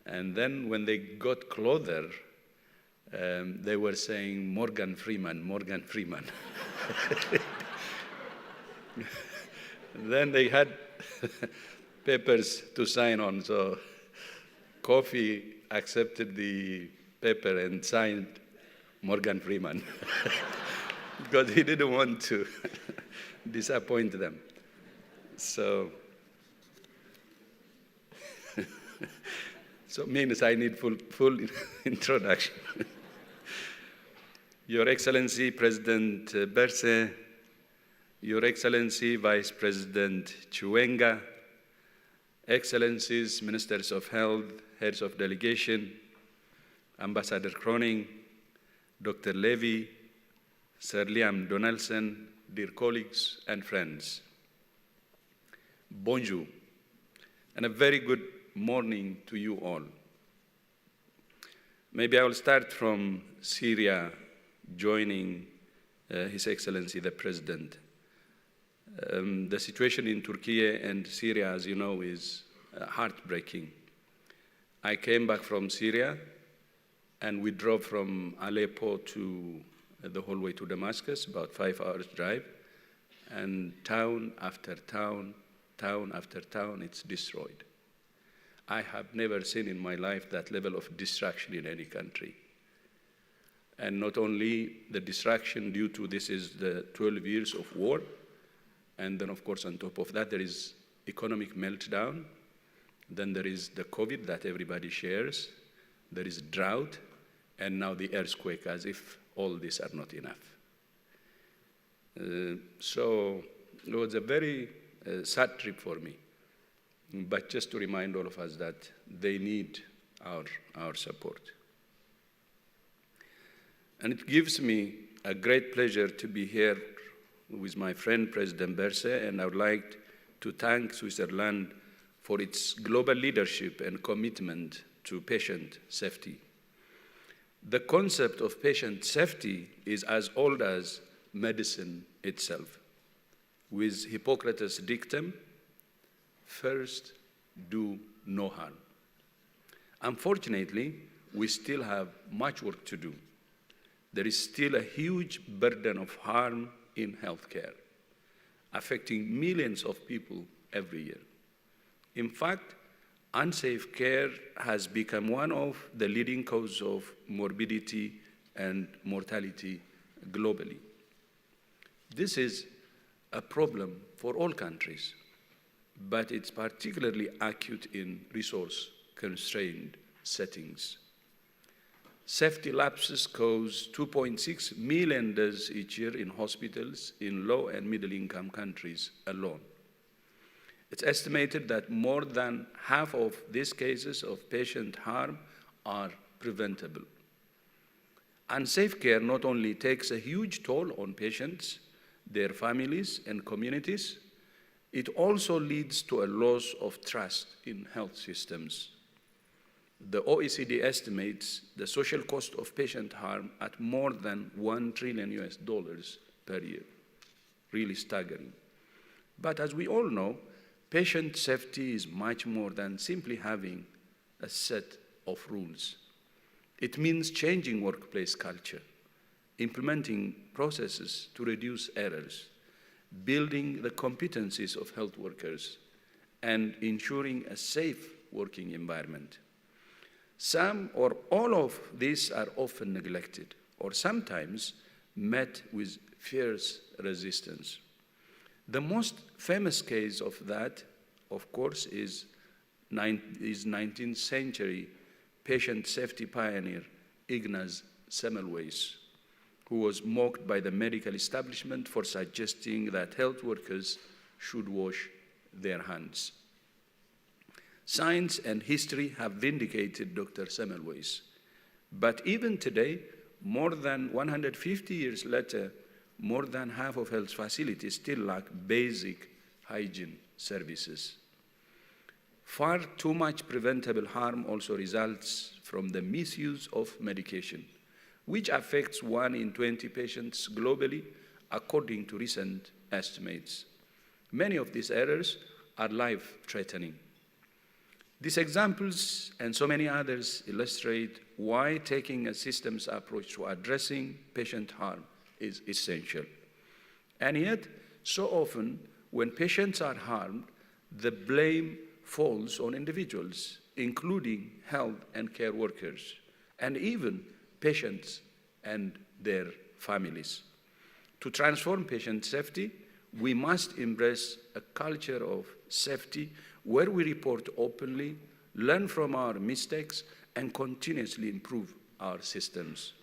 And then when they got closer, they were saying, Morgan Freeman, Morgan Freeman. Then they had papers to sign on, so Kofi accepted the paper and signed Morgan Freeman because he didn't want to disappoint them. So means I need full introduction. Your Excellency, President Berse, Your Excellency, Vice President Chiwenga, Excellencies, Ministers of Health, Heads of Delegation, Ambassador Croning, Dr. Levy, Sir Liam Donaldson, dear colleagues and friends. Bonjour, and a very good morning to you all. Maybe I will start from Syria, joining His Excellency the President. The situation in Turkey and Syria, as you know, is heartbreaking. I came back from Syria, and we drove from Aleppo to the whole way to Damascus, about 5 hours drive, and town after town, town after town, it's destroyed. I have never seen in my life that level of destruction in any country. And not only the destruction due to this is the 12 years of war, and then of course on top of that there is economic meltdown, then there is the COVID that everybody shares, there is drought, and now the earthquake, as if all these are not enough. So it was a very sad trip for me, but just to remind all of us that they need our support. And it gives me a great pleasure to be here with my friend President Berse, and I would like to thank Switzerland for its global leadership and commitment to patient safety. The concept of patient safety is as old as medicine itself, with Hippocrates' dictum, first do no harm. Unfortunately, we still have much work to do. There is still a huge burden of harm in healthcare, affecting millions of people every year. In fact, unsafe care has become one of the leading causes of morbidity and mortality globally. This is a problem for all countries, but it's particularly acute in resource-constrained settings. Safety lapses cause 2.6 million deaths each year in hospitals in low and middle-income countries alone. It's estimated that more than half of these cases of patient harm are preventable. Unsafe care not only takes a huge toll on patients, their families, and communities, it also leads to a loss of trust in health systems. The OECD estimates the social cost of patient harm at more than $1 trillion per year. Really staggering. But as we all know, patient safety is much more than simply having a set of rules. It means changing workplace culture, implementing processes to reduce errors, building the competencies of health workers, and ensuring a safe working environment. Some or all of these are often neglected or sometimes met with fierce resistance. The most famous case of that, of course, is 19th century patient safety pioneer Ignaz Semmelweis, who was mocked by the medical establishment for suggesting that health workers should wash their hands. Science and history have vindicated Dr. Semmelweis, but even today, more than 150 years later, more than half of health facilities still lack basic hygiene services. Far too much preventable harm also results from the misuse of medication, which affects 1 in 20 patients globally, according to recent estimates. Many of these errors are life-threatening. These examples and so many others illustrate why taking a systems approach to addressing patient harm is essential. And yet, so often, when patients are harmed, the blame falls on individuals, including health and care workers, and even patients and their families. To transform patient safety, we must embrace a culture of safety where we report openly, learn from our mistakes, and continuously improve our systems.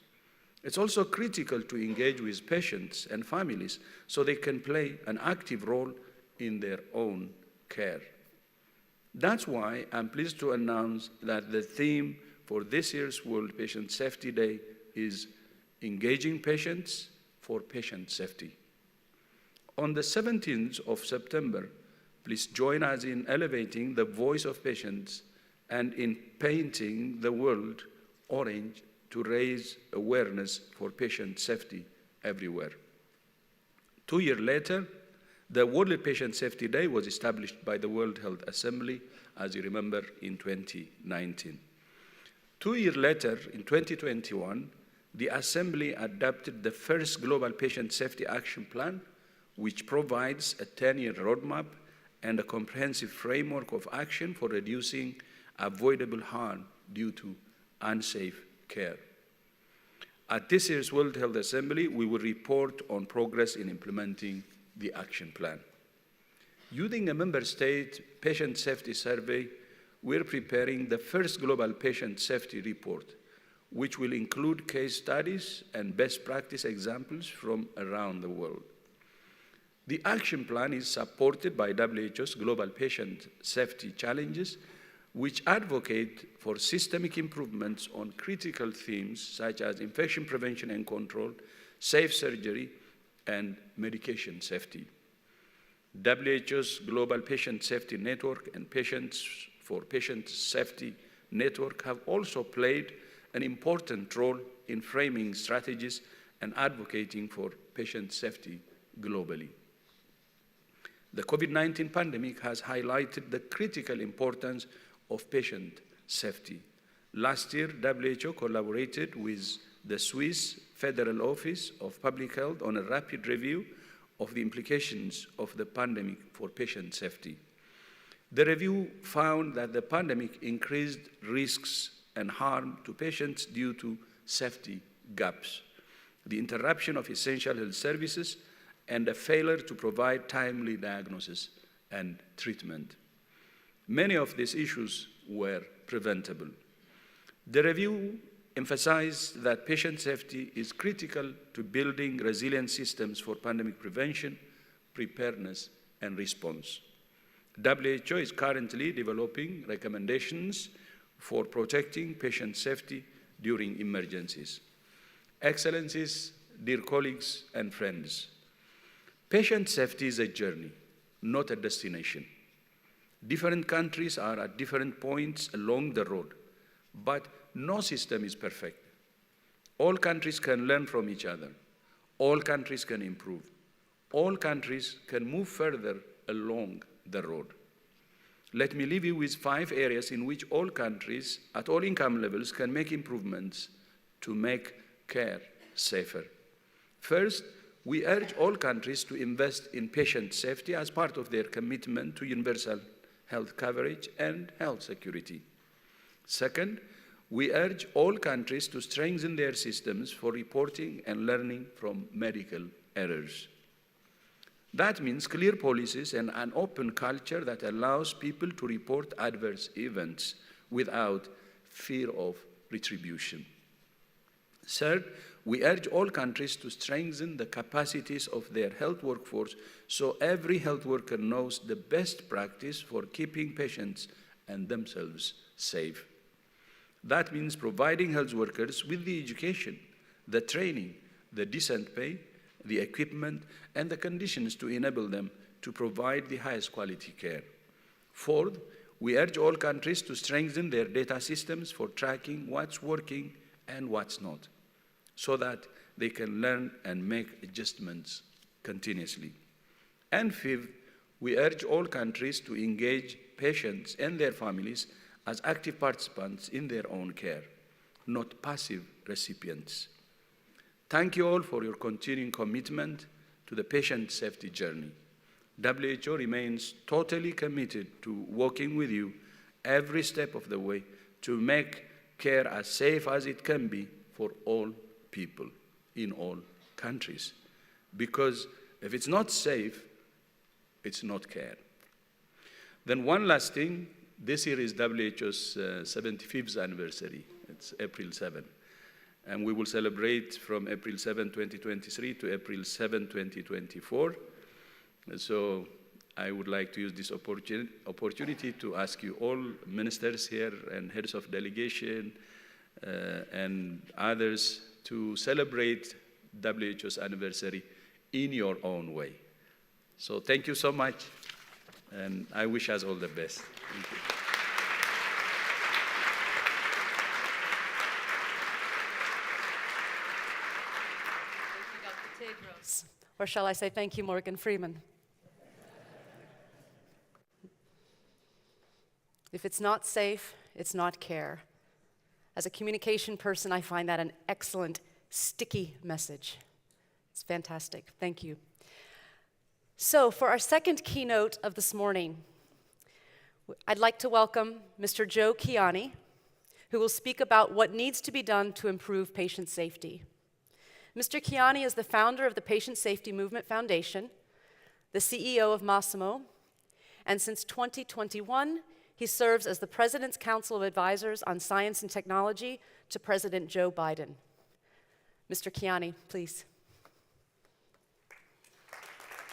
It's also critical to engage with patients and families so they can play an active role in their own care. That's why I'm pleased to announce that the theme for this year's World Patient Safety Day is Engaging Patients for Patient Safety. On the 17th of September, please join us in elevating the voice of patients and in painting the world orange to raise awareness for patient safety everywhere. 2 years later, the World Patient Safety Day was established by the World Health Assembly, as you remember, in 2019. 2 years later, in 2021, the Assembly adopted the first Global Patient Safety Action Plan, which provides a 10-year roadmap and a comprehensive framework of action for reducing avoidable harm due to unsafe care. At this year's World Health Assembly, we will report on progress in implementing the action plan. Using a member state patient safety survey, we're preparing the first global patient safety report, which will include case studies and best practice examples from around the world. The action plan is supported by WHO's Global Patient Safety Challenges, which advocate for systemic improvements on critical themes such as infection prevention and control, safe surgery, and medication safety. WHO's Global Patient Safety Network and Patients for Patient Safety Network have also played an important role in framing strategies and advocating for patient safety globally. The COVID-19 pandemic has highlighted the critical importance of patient safety. Last year, WHO collaborated with the Swiss Federal Office of Public Health on a rapid review of the implications of the pandemic for patient safety. The review found that the pandemic increased risks and harm to patients due to safety gaps, the interruption of essential health services, and a failure to provide timely diagnosis and treatment. Many of these issues were preventable. The review emphasized that patient safety is critical to building resilient systems for pandemic prevention, preparedness, and response. WHO is currently developing recommendations for protecting patient safety during emergencies. Excellencies, dear colleagues and friends, patient safety is a journey, not a destination. Different countries are at different points along the road, but no system is perfect. All countries can learn from each other. All countries can improve. All countries can move further along the road. Let me leave you with 5 areas in which all countries at all income levels can make improvements to make care safer. First, we urge all countries to invest in patient safety as part of their commitment to universal health coverage and health security. Second, we urge all countries to strengthen their systems for reporting and learning from medical errors. That means clear policies and an open culture that allows people to report adverse events without fear of retribution. Third, we urge all countries to strengthen the capacities of their health workforce so every health worker knows the best practice for keeping patients and themselves safe. That means providing health workers with the education, the training, the decent pay, the equipment, and the conditions to enable them to provide the highest quality care. Fourth, we urge all countries to strengthen their data systems for tracking what's working and what's not, so that they can learn and make adjustments continuously. And fifth, we urge all countries to engage patients and their families as active participants in their own care, not passive recipients. Thank you all for your continuing commitment to the patient safety journey. WHO remains totally committed to working with you every step of the way to make care as safe as it can be for all people in all countries. Because if it's not safe, it's not care. Then one last thing, this year is WHO's 75th anniversary. It's April 7. And we will celebrate from April 7, 2023 to April 7, 2024. So I would like to use this opportunity to ask you all ministers here and heads of delegation and others to celebrate WHO's anniversary in your own way. So thank you so much, and I wish us all the best. Thank you. Thank you, Dr. Tedros. Or shall I say thank you, Morgan Freeman. If it's not safe, it's not care. As a communication person, I find that an excellent, sticky message. It's fantastic. Thank you. So for our second keynote of this morning, I'd like to welcome Mr. Joe Kiani, who will speak about what needs to be done to improve patient safety. Mr. Kiani is the founder of the Patient Safety Movement Foundation, the CEO of Massimo, and since 2021, he serves as the President's Council of Advisors on Science and Technology to President Joe Biden. Mr. Kiani, please.